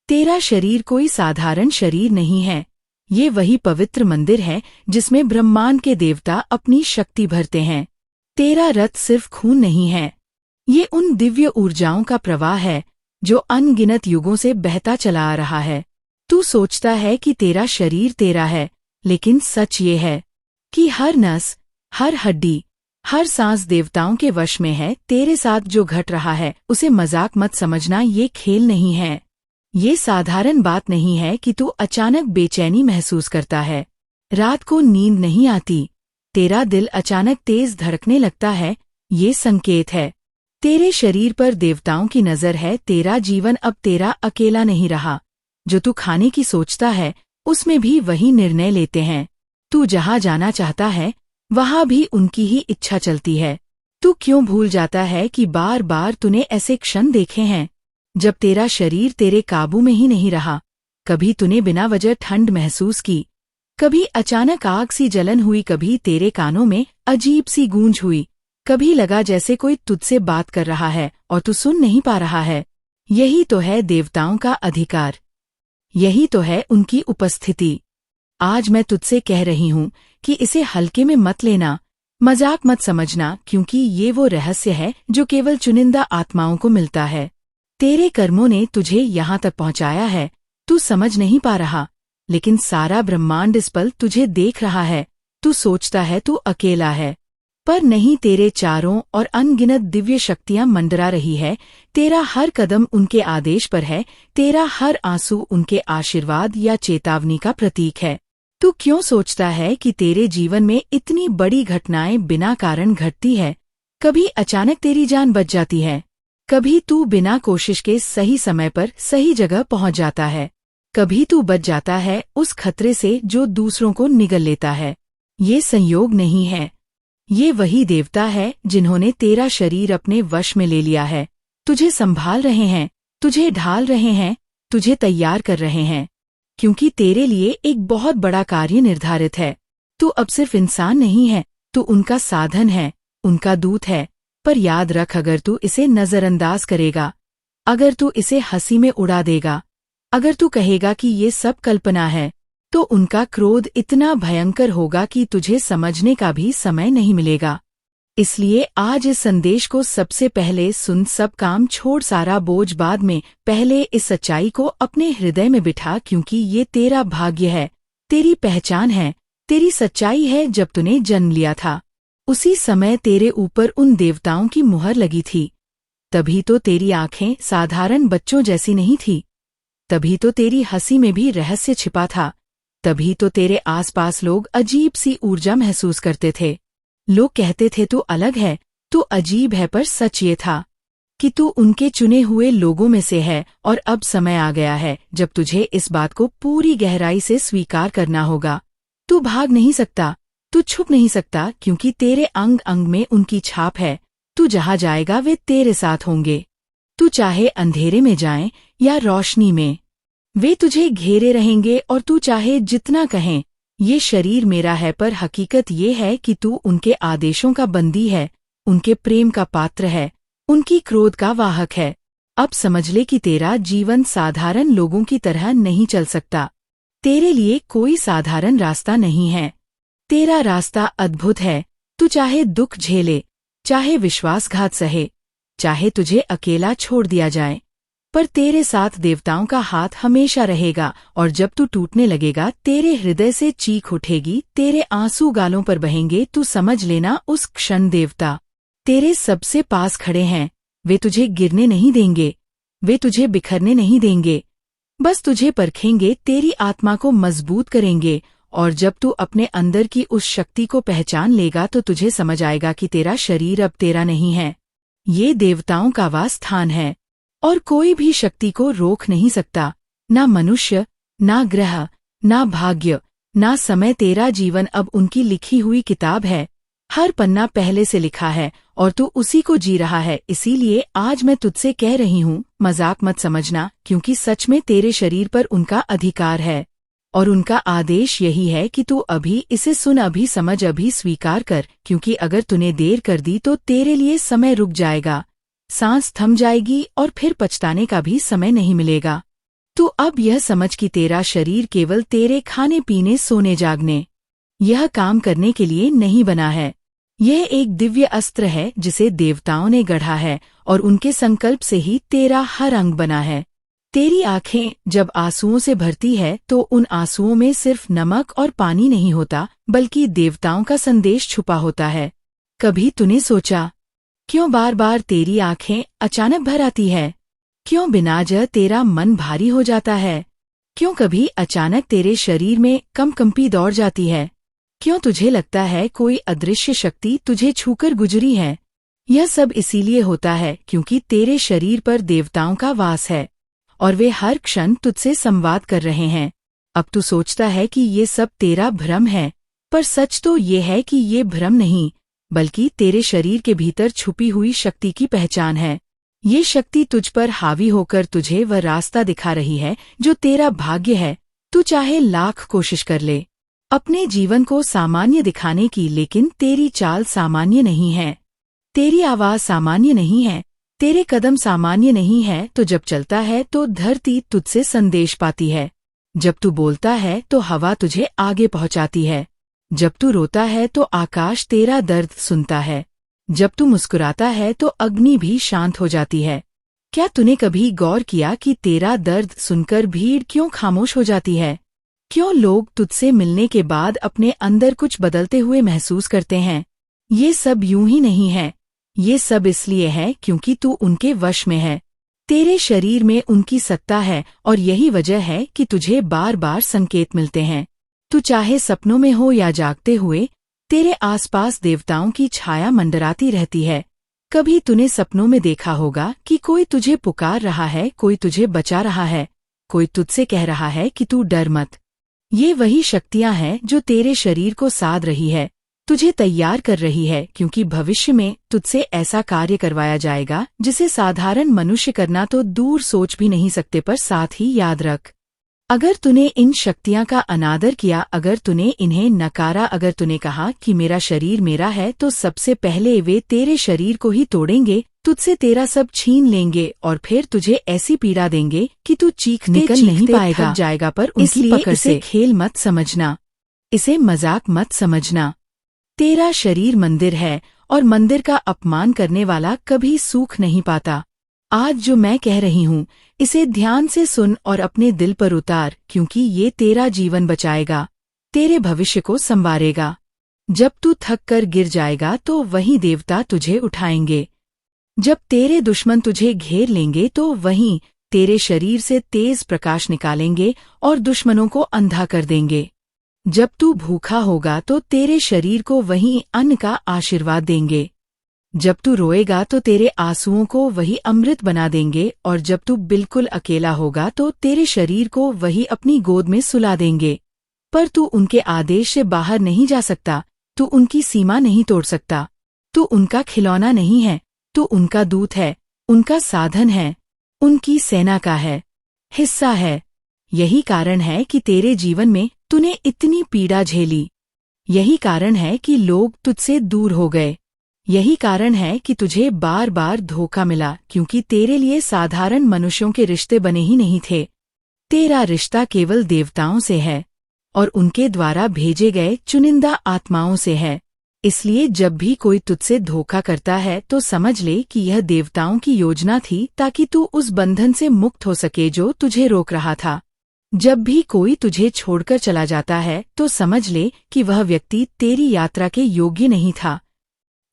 तेरा शरीर कोई साधारण शरीर नहीं है। ये वही पवित्र मंदिर है जिसमें ब्रह्मांड के देवता अपनी शक्ति भरते हैं। तेरा रथ सिर्फ खून नहीं है, ये उन दिव्य ऊर्जाओं का प्रवाह है जो अनगिनत युगों से बहता चला आ रहा है। तू सोचता है कि तेरा शरीर तेरा है, लेकिन सच ये है कि हर नस, हर हड्डी, हर सांस देवताओं के वश में है। तेरे साथ जो घट रहा है उसे मजाक मत समझना, ये खेल नहीं है। ये साधारण बात नहीं है कि तू अचानक बेचैनी महसूस करता है, रात को नींद नहीं आती, तेरा दिल अचानक तेज धड़कने लगता है। ये संकेत है, तेरे शरीर पर देवताओं की नजर है। तेरा जीवन अब तेरा अकेला नहीं रहा। जो तू खाने की सोचता है उसमें भी वही निर्णय लेते हैं। तू जहाँ जाना चाहता है वहाँ भी उनकी ही इच्छा चलती है। तू क्यों भूल जाता है कि बार बार तूने ऐसे क्षण देखे हैं जब तेरा शरीर तेरे काबू में ही नहीं रहा। कभी तूने बिना वजह ठंड महसूस की, कभी अचानक आग सी जलन हुई, कभी तेरे कानों में अजीब सी गूंज हुई, कभी लगा जैसे कोई तुझसे बात कर रहा है और तू सुन नहीं पा रहा है। यही तो है देवताओं का अधिकार, यही तो है उनकी उपस्थिति। आज मैं तुझसे कह रही हूँ कि इसे हल्के में मत लेना, मजाक मत समझना, क्योंकि ये वो रहस्य है जो केवल चुनिंदा आत्माओं को मिलता है। तेरे कर्मों ने तुझे यहाँ तक पहुँचाया है, तू समझ नहीं पा रहा, लेकिन सारा ब्रह्मांड इस पल तुझे देख रहा है। तू सोचता है तू अकेला है, पर नहीं, तेरे चारों और अनगिनत दिव्य शक्तियां मंडरा रही है। तेरा हर कदम उनके आदेश पर है, तेरा हर आंसू उनके आशीर्वाद या चेतावनी का प्रतीक है। तू क्यों सोचता है कि तेरे जीवन में इतनी बड़ी घटनाएं बिना कारण घटती है? कभी अचानक तेरी जान बच जाती है, कभी तू बिना कोशिश के सही समय पर सही जगह पहुंच जाता है, कभी तू बच जाता है उस खतरे से जो दूसरों को निगल लेता है। ये संयोग नहीं है, ये वही देवता है जिन्होंने तेरा शरीर अपने वश में ले लिया है। तुझे संभाल रहे हैं, तुझे ढाल रहे हैं, तुझे तैयार कर रहे हैं, क्योंकि तेरे लिए एक बहुत बड़ा कार्य निर्धारित है। तू अब सिर्फ इंसान नहीं है, तू उनका साधन है, उनका दूत है। पर याद रख, अगर तू इसे नजरअंदाज करेगा, अगर तू इसे हंसी में उड़ा देगा, अगर तू कहेगा कि ये सब कल्पना है, तो उनका क्रोध इतना भयंकर होगा कि तुझे समझने का भी समय नहीं मिलेगा। इसलिए आज इस संदेश को सबसे पहले सुन, सब काम छोड़, सारा बोझ बाद में, पहले इस सच्चाई को अपने हृदय में बिठा, क्योंकि ये तेरा भाग्य है, तेरी पहचान है, तेरी सच्चाई है। जब तूने जन्म लिया था उसी समय तेरे ऊपर उन देवताओं की मुहर लगी थी। तभी तो तेरी आंखें साधारण बच्चों जैसी नहीं थी, तभी तो तेरी हंसी में भी रहस्य छिपा था, तभी तो तेरे आसपास लोग अजीब सी ऊर्जा महसूस करते थे। लोग कहते थे तू अलग है, तू अजीब है, पर सच ये था कि तू उनके चुने हुए लोगों में से है। और अब समय आ गया है जब तुझे इस बात को पूरी गहराई से स्वीकार करना होगा। तू भाग नहीं सकता, तू छुप नहीं सकता, क्योंकि तेरे अंग अंग में उनकी छाप है। तू जहाँ जाएगा वे तेरे साथ होंगे। तू चाहे अंधेरे में जाए या रोशनी में, वे तुझे घेरे रहेंगे। और तू चाहे जितना कहें ये शरीर मेरा है, पर हकीकत ये है कि तू उनके आदेशों का बंदी है, उनके प्रेम का पात्र है, उनकी क्रोध का वाहक है। अब समझ ले कि तेरा जीवन साधारण लोगों की तरह नहीं चल सकता। तेरे लिए कोई साधारण रास्ता नहीं है, तेरा रास्ता अद्भुत है। तू चाहे दुख झेले, चाहे विश्वासघात सहे, चाहे तुझे अकेला छोड़ दिया जाए, पर तेरे साथ देवताओं का हाथ हमेशा रहेगा। और जब तू टूटने लगेगा, तेरे हृदय से चीख उठेगी, तेरे आंसू गालों पर बहेंगे, तू समझ लेना उस क्षण देवता तेरे सबसे पास खड़े हैं। वे तुझे गिरने नहीं देंगे, वे तुझे बिखरने नहीं देंगे, बस तुझे परखेंगे, तेरी आत्मा को मजबूत करेंगे। और जब तू अपने अंदर की उस शक्ति को पहचान लेगा तो तुझे समझ आएगा कि तेरा शरीर अब तेरा नहीं है, ये देवताओं का वास स्थान है, और कोई भी शक्ति को रोक नहीं सकता, ना मनुष्य, ना ग्रह, ना भाग्य, ना समय। तेरा जीवन अब उनकी लिखी हुई किताब है, हर पन्ना पहले से लिखा है और तू उसी को जी रहा है। इसीलिए आज मैं तुझसे कह रही हूँ, मजाक मत समझना, क्योंकि सच में तेरे शरीर पर उनका अधिकार है और उनका आदेश यही है कि तू अभी इसे सुन, अभी समझ, अभी स्वीकार कर, क्योंकि अगर तूने देर कर दी तो तेरे लिए समय रुक जाएगा, सांस थम जाएगी और फिर पछताने का भी समय नहीं मिलेगा। तू अब यह समझ कि तेरा शरीर केवल तेरे खाने पीने सोने जागने यह काम करने के लिए नहीं बना है। यह एक दिव्य अस्त्र है जिसे देवताओं ने गढ़ा है और उनके संकल्प से ही तेरा हर अंग बना है। तेरी आंखें जब आंसुओं से भरती है तो उन आंसुओं में सिर्फ नमक और पानी नहीं होता, बल्कि देवताओं का संदेश छुपा होता है। कभी तूने सोचा क्यों बार बार तेरी आंखें अचानक भर आती है? क्यों बिना वजह तेरा मन भारी हो जाता है? क्यों कभी अचानक तेरे शरीर में कंपी दौड़ जाती है? क्यों तुझे लगता है कोई अदृश्य शक्ति तुझे छूकर गुजरी है? यह सब इसीलिए होता है क्योंकि तेरे शरीर पर देवताओं का वास है और वे हर क्षण तुझसे संवाद कर रहे हैं। अब तू सोचता है कि ये सब तेरा भ्रम है, पर सच तो ये है कि ये भ्रम नहीं, बल्कि तेरे शरीर के भीतर छुपी हुई शक्ति की पहचान है। ये शक्ति तुझ पर हावी होकर तुझे वह रास्ता दिखा रही है जो तेरा भाग्य है। तू चाहे लाख कोशिश कर ले अपने जीवन को सामान्य दिखाने की, लेकिन तेरी चाल सामान्य नहीं है, तेरी आवाज सामान्य नहीं है, तेरे कदम सामान्य नहीं है। तो जब चलता है तो धरती तुझसे संदेश पाती है, जब तू बोलता है तो हवा तुझे आगे पहुंचाती है, जब तू रोता है तो आकाश तेरा दर्द सुनता है, जब तू मुस्कुराता है तो अग्नि भी शांत हो जाती है। क्या तूने कभी गौर किया कि तेरा दर्द सुनकर भीड़ क्यों खामोश हो जाती है? क्यों लोग तुझसे मिलने के बाद अपने अंदर कुछ बदलते हुए महसूस करते हैं? ये सब यूं ही नहीं है, ये सब इसलिए है क्योंकि तू उनके वश में है। तेरे शरीर में उनकी सत्ता है और यही वजह है कि तुझे बार बार संकेत मिलते हैं। तू चाहे सपनों में हो या जागते हुए, तेरे आसपास देवताओं की छाया मंडराती रहती है। कभी तूने सपनों में देखा होगा कि कोई तुझे पुकार रहा है, कोई तुझे बचा रहा है, कोई तुझसे कह रहा है कि तू डर मत। ये वही शक्तियां हैं जो तेरे शरीर को साध रही है, तुझे तैयार कर रही है, क्योंकि भविष्य में तुझसे ऐसा कार्य करवाया जाएगा जिसे साधारण मनुष्य करना तो दूर सोच भी नहीं सकते। पर साथ ही याद रख, अगर तूने इन शक्तियां का अनादर किया, अगर तूने इन्हें नकारा, अगर तूने कहा कि मेरा शरीर मेरा है, तो सबसे पहले वे तेरे शरीर को ही तोड़ेंगे, तुझसे तेरा सब छीन लेंगे और फिर तुझे ऐसी पीड़ा देंगे कि तू निकल नहीं पाएगा, थक जाएगा। पर इसलिए इसे खेल मत समझना, इसे मजाक मत समझना। तेरा शरीर मंदिर है और मंदिर का अपमान करने वाला कभी सुख नहीं पाता। आज जो मैं कह रही हूँ, इसे ध्यान से सुन और अपने दिल पर उतार, क्योंकि ये तेरा जीवन बचाएगा, तेरे भविष्य को संवारेगा। जब तू थक कर गिर जाएगा तो वही देवता तुझे उठाएंगे। जब तेरे दुश्मन तुझे घेर लेंगे तो वहीं तेरे शरीर से तेज प्रकाश निकालेंगे और दुश्मनों को अंधा कर देंगे। जब तू भूखा होगा तो तेरे शरीर को वहीं अन्न का आशीर्वाद देंगे। जब तू रोएगा तो तेरे आंसुओं को वही अमृत बना देंगे, और जब तू बिल्कुल अकेला होगा तो तेरे शरीर को वही अपनी गोद में सुला देंगे। पर तू उनके आदेश से बाहर नहीं जा सकता, तू उनकी सीमा नहीं तोड़ सकता। तू उनका खिलौना नहीं है, तू उनका दूत है, उनका साधन है, उनकी सेना का है, हिस्सा है। यही कारण है कि तेरे जीवन में तूने इतनी पीड़ा झेली। यही कारण है कि लोग तुझसे दूर हो गए। यही कारण है कि तुझे बार बार धोखा मिला, क्योंकि तेरे लिए साधारण मनुष्यों के रिश्ते बने ही नहीं थे। तेरा रिश्ता केवल देवताओं से है और उनके द्वारा भेजे गए चुनिंदा आत्माओं से है। इसलिए जब भी कोई तुझसे धोखा करता है तो समझ ले कि यह देवताओं की योजना थी, ताकि तू उस बंधन से मुक्त हो सके जो तुझे रोक रहा था। जब भी कोई तुझे छोड़कर चला जाता है तो समझ ले कि वह व्यक्ति तेरी यात्रा के योग्य नहीं था।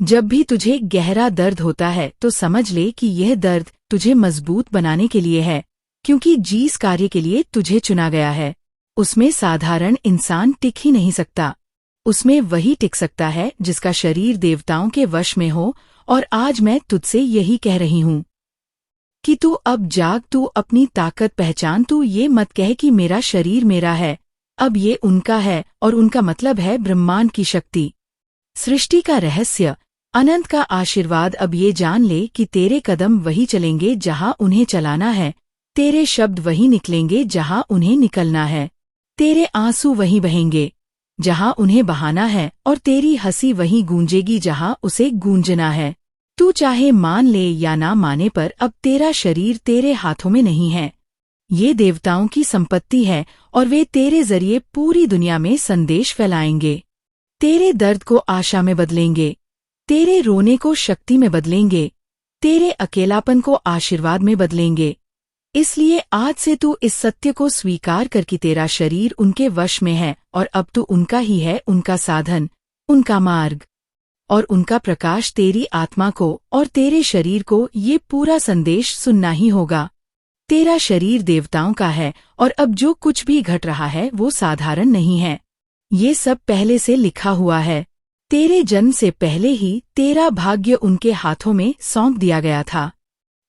जब भी तुझे गहरा दर्द होता है तो समझ ले कि यह दर्द तुझे मजबूत बनाने के लिए है, क्योंकि जिस कार्य के लिए तुझे चुना गया है उसमें साधारण इंसान टिक ही नहीं सकता। उसमें वही टिक सकता है जिसका शरीर देवताओं के वश में हो। और आज मैं तुझसे यही कह रही हूँ कि तू अब जाग, तू अपनी ताकत पहचान। तू ये मत कह कि मेरा शरीर मेरा है, अब ये उनका है, और उनका मतलब है ब्रह्मांड की शक्ति, सृष्टि का रहस्य, अनंत का आशीर्वाद। अब ये जान ले कि तेरे कदम वही चलेंगे जहां उन्हें चलाना है, तेरे शब्द वही निकलेंगे जहां उन्हें निकलना है, तेरे आंसू वही बहेंगे जहां उन्हें बहाना है, और तेरी हंसी वही गूंजेगी जहां उसे गूंजना है। तू चाहे मान ले या ना माने, पर अब तेरा शरीर तेरे हाथों में नहीं है, ये देवताओं की संपत्ति है और वे तेरे जरिए पूरी दुनिया में संदेश फैलाएंगे। तेरे दर्द को आशा में बदलेंगे, तेरे रोने को शक्ति में बदलेंगे, तेरे अकेलापन को आशीर्वाद में बदलेंगे। इसलिए आज से तू इस सत्य को स्वीकार कर कि तेरा शरीर उनके वश में है और अब तू उनका ही है, उनका साधन, उनका मार्ग और उनका प्रकाश। तेरी आत्मा को और तेरे शरीर को ये पूरा संदेश सुनना ही होगा। तेरा शरीर देवताओं का है और अब जो कुछ भी घट रहा है वो साधारण नहीं है। ये सब पहले से लिखा हुआ है। तेरे जन्म से पहले ही तेरा भाग्य उनके हाथों में सौंप दिया गया था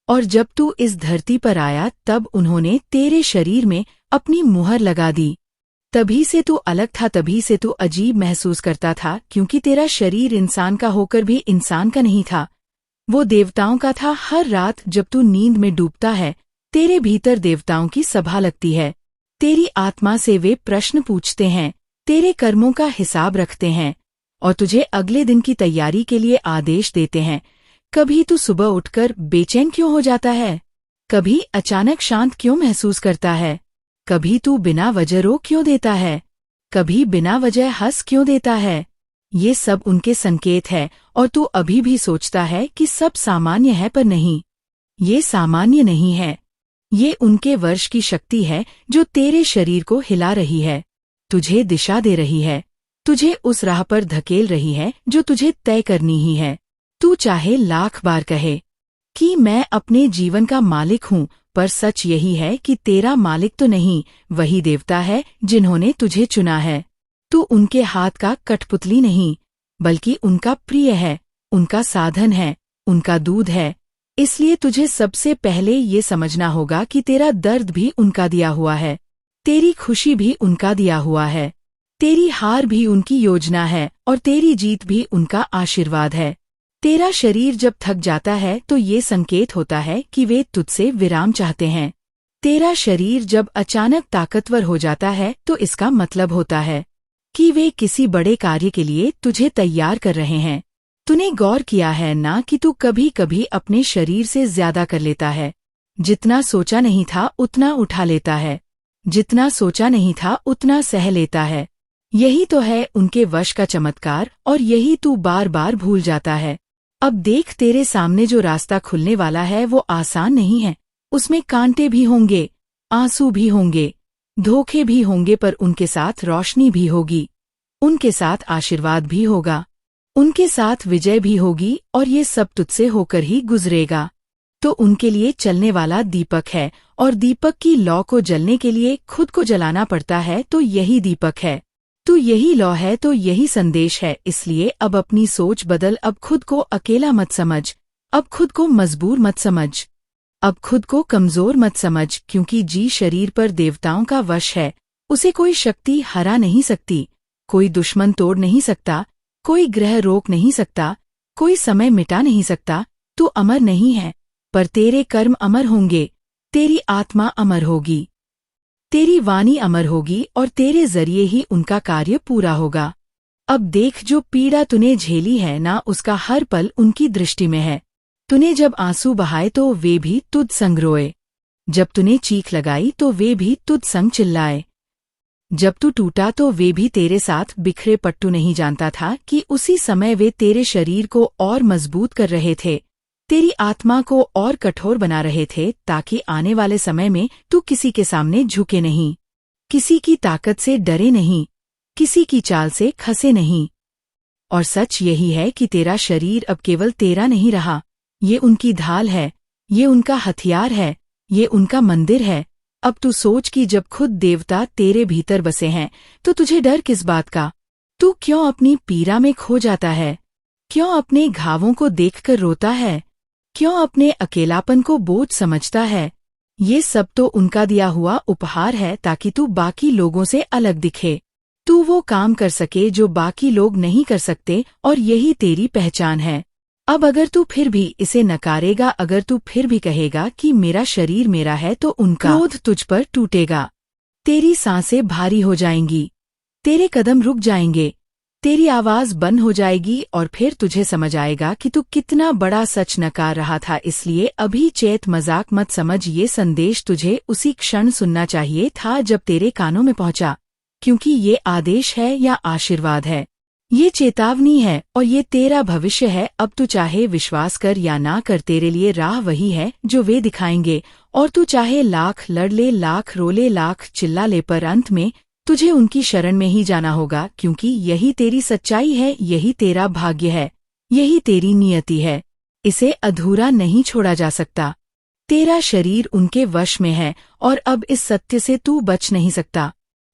और जब तू इस धरती पर आया तब उन्होंने तेरे शरीर में अपनी मुहर लगा दी। तभी से तू अलग था, तभी से तू अजीब महसूस करता था, क्योंकि तेरा शरीर इंसान का होकर भी इंसान का नहीं था, वो देवताओं का था। हर रात जब तू नींद में डूबता है तेरे भीतर देवताओं की सभा लगती है। तेरी आत्मा से वे प्रश्न पूछते हैं, तेरे कर्मों का हिसाब रखते हैं और तुझे अगले दिन की तैयारी के लिए आदेश देते हैं। कभी तू सुबह उठकर बेचैन क्यों हो जाता है? कभी अचानक शांत क्यों महसूस करता है? कभी तू बिना वजह रो क्यों देता है? कभी बिना वजह हंस क्यों देता है? ये सब उनके संकेत है और तू अभी भी सोचता है कि सब सामान्य है, पर नहीं, ये सामान्य नहीं है। ये उनके वर्ष की शक्ति है जो तेरे शरीर को हिला रही है, तुझे दिशा दे रही है, तुझे उस राह पर धकेल रही है जो तुझे तय करनी ही है। तू चाहे लाख बार कहे कि मैं अपने जीवन का मालिक हूँ, पर सच यही है कि तेरा मालिक तो नहीं, वही देवता है जिन्होंने तुझे चुना है। तू उनके हाथ का कठपुतली नहीं, बल्कि उनका प्रिय है, उनका साधन है, उनका दूध है। इसलिए तुझे सबसे पहले ये समझना होगा कि तेरा दर्द भी उनका दिया हुआ है, तेरी खुशी भी उनका दिया हुआ है, तेरी हार भी उनकी योजना है और तेरी जीत भी उनका आशीर्वाद है। तेरा शरीर जब थक जाता है तो ये संकेत होता है कि वे तुझसे विराम चाहते हैं। तेरा शरीर जब अचानक ताकतवर हो जाता है तो इसका मतलब होता है कि वे किसी बड़े कार्य के लिए तुझे तैयार कर रहे हैं। तूने गौर किया है ना कि तू कभी कभी अपने शरीर से ज्यादा कर लेता है। जितना सोचा नहीं था उतना उठा लेता है, जितना सोचा नहीं था उतना सह लेता है। यही तो है उनके वश का चमत्कार और यही तू बार बार भूल जाता है। अब देख, तेरे सामने जो रास्ता खुलने वाला है वो आसान नहीं है। उसमें कांटे भी होंगे, आंसू भी होंगे, धोखे भी होंगे, पर उनके साथ रोशनी भी होगी, उनके साथ आशीर्वाद भी होगा, उनके साथ विजय भी होगी और ये सब तुझसे होकर ही गुजरेगा। तो उनके लिए चलने वाला दीपक है और दीपक की लौ को जलने के लिए खुद को जलाना पड़ता है, तो यही दीपक है, तो यही लौ है, तो यही संदेश है। इसलिए अब अपनी सोच बदल, अब खुद को अकेला मत समझ, अब खुद को मजबूर मत समझ, अब खुद को कमजोर मत समझ, क्योंकि जी शरीर पर देवताओं का वश है, उसे कोई शक्ति हरा नहीं सकती, कोई दुश्मन तोड़ नहीं सकता, कोई ग्रह रोक नहीं सकता, कोई समय मिटा नहीं सकता। तू अमर नहीं है, पर तेरे कर्म अमर होंगे, तेरी आत्मा अमर होगी, तेरी वाणी अमर होगी और तेरे जरिए ही उनका कार्य पूरा होगा। अब देख, जो पीड़ा तूने झेली है ना, उसका हर पल उनकी दृष्टि में है। तूने जब आंसू बहाए तो वे भी तुझ संग रोए, जब तूने चीख लगाई तो वे भी तुझ संग चिल्लाए, जब तू टूटा तो वे भी तेरे साथ बिखरे। पट्टू नहीं जानता था कि उसी समय वे तेरे शरीर को और मजबूत कर रहे थे, तेरी आत्मा को और कठोर बना रहे थे, ताकि आने वाले समय में तू किसी के सामने झुके नहीं, किसी की ताकत से डरे नहीं, किसी की चाल से खसे नहीं। और सच यही है कि तेरा शरीर अब केवल तेरा नहीं रहा, ये उनकी ढाल है, ये उनका हथियार है, ये उनका मंदिर है। अब तू सोच कि जब खुद देवता तेरे भीतर बसे हैं तो तुझे डर किस बात का? तू क्यों अपनी पीड़ा में खो जाता है? क्यों अपने घावों को देखकर रोता है? क्यों अपने अकेलापन को बोझ समझता है? ये सब तो उनका दिया हुआ उपहार है, ताकि तू बाकी लोगों से अलग दिखे, तू वो काम कर सके जो बाकी लोग नहीं कर सकते, और यही तेरी पहचान है। अब अगर तू फिर भी इसे नकारेगा, अगर तू फिर भी कहेगा कि मेरा शरीर मेरा है, तो उनका क्रोध तुझ पर टूटेगा, तेरी सांसें भारी हो जाएंगी, तेरे कदम रुक जाएंगे, तेरी आवाज बंद हो जाएगी और फिर तुझे समझ आएगा कि तू कितना बड़ा सच नकार रहा था। इसलिए अभी चेत, मजाक मत समझ। ये संदेश तुझे उसी क्षण सुनना चाहिए था जब तेरे कानों में पहुंचा, क्योंकि ये आदेश है या आशीर्वाद है। ये चेतावनी है और ये तेरा भविष्य है। अब तू चाहे विश्वास कर या ना कर, तेरे लिए राह वही है जो वे दिखाएंगे। और तू चाहे लाख लड़ ले, लाख रो ले, लाख चिल्ला ले, पर अंत में तुझे उनकी शरण में ही जाना होगा, क्योंकि यही तेरी सच्चाई है, यही तेरा भाग्य है, यही तेरी नियति है। इसे अधूरा नहीं छोड़ा जा सकता। तेरा शरीर उनके वश में है और अब इस सत्य से तू बच नहीं सकता।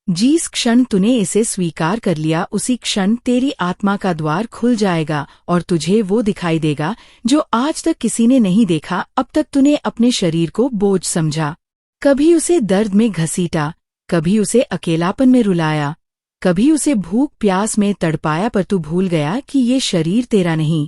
जिस क्षण तूने इसे स्वीकार कर लिया, उसी क्षण तेरी आत्मा का द्वार खुल जाएगा और तुझे वो दिखाई देगा जो आज तक किसी ने नहीं देखा। अब तक तूने अपने शरीर को बोझ समझा, कभी उसे दर्द में घसीटा, कभी उसे अकेलापन में रुलाया, कभी उसे भूख प्यास में तड़पाया, पर तू भूल गया कि ये शरीर तेरा नहीं,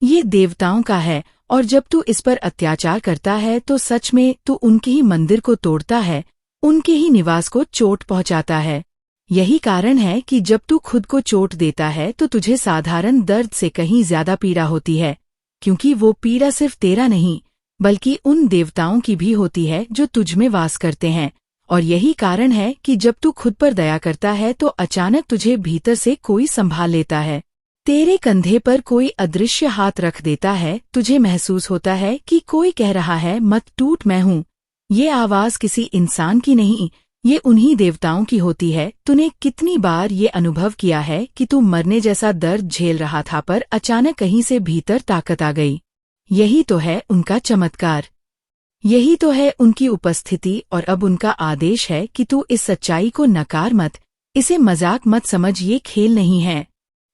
ये देवताओं का है। और जब तू इस पर अत्याचार करता है तो सच में तू उनके ही मंदिर को तोड़ता है, उनके ही निवास को चोट पहुंचाता है। यही कारण है कि जब तू खुद को चोट देता है तो तुझे साधारण दर्द से कहीं ज्यादा पीड़ा होती है, क्योंकि वो पीड़ा सिर्फ तेरा नहीं बल्कि उन देवताओं की भी होती है जो तुझ में वास करते हैं। और यही कारण है कि जब तू खुद पर दया करता है तो अचानक तुझे भीतर से कोई संभाल लेता है, तेरे कंधे पर कोई अदृश्य हाथ रख देता है। तुझे महसूस होता है कि कोई कह रहा है, मत टूट, मैं हूँ। ये आवाज किसी इंसान की नहीं, ये उन्हीं देवताओं की होती है। तूने कितनी बार ये अनुभव किया है कि तू मरने जैसा दर्द झेल रहा था, पर अचानक कहीं से भीतर ताकत आ गई। यही तो है उनका चमत्कार, यही तो है उनकी उपस्थिति। और अब उनका आदेश है कि तू इस सच्चाई को नकार मत, इसे मजाक मत समझ। ये खेल नहीं है,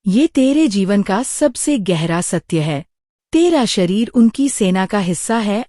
ये तेरे जीवन का सबसे गहरा सत्य है। तेरा शरीर उनकी सेना का हिस्सा है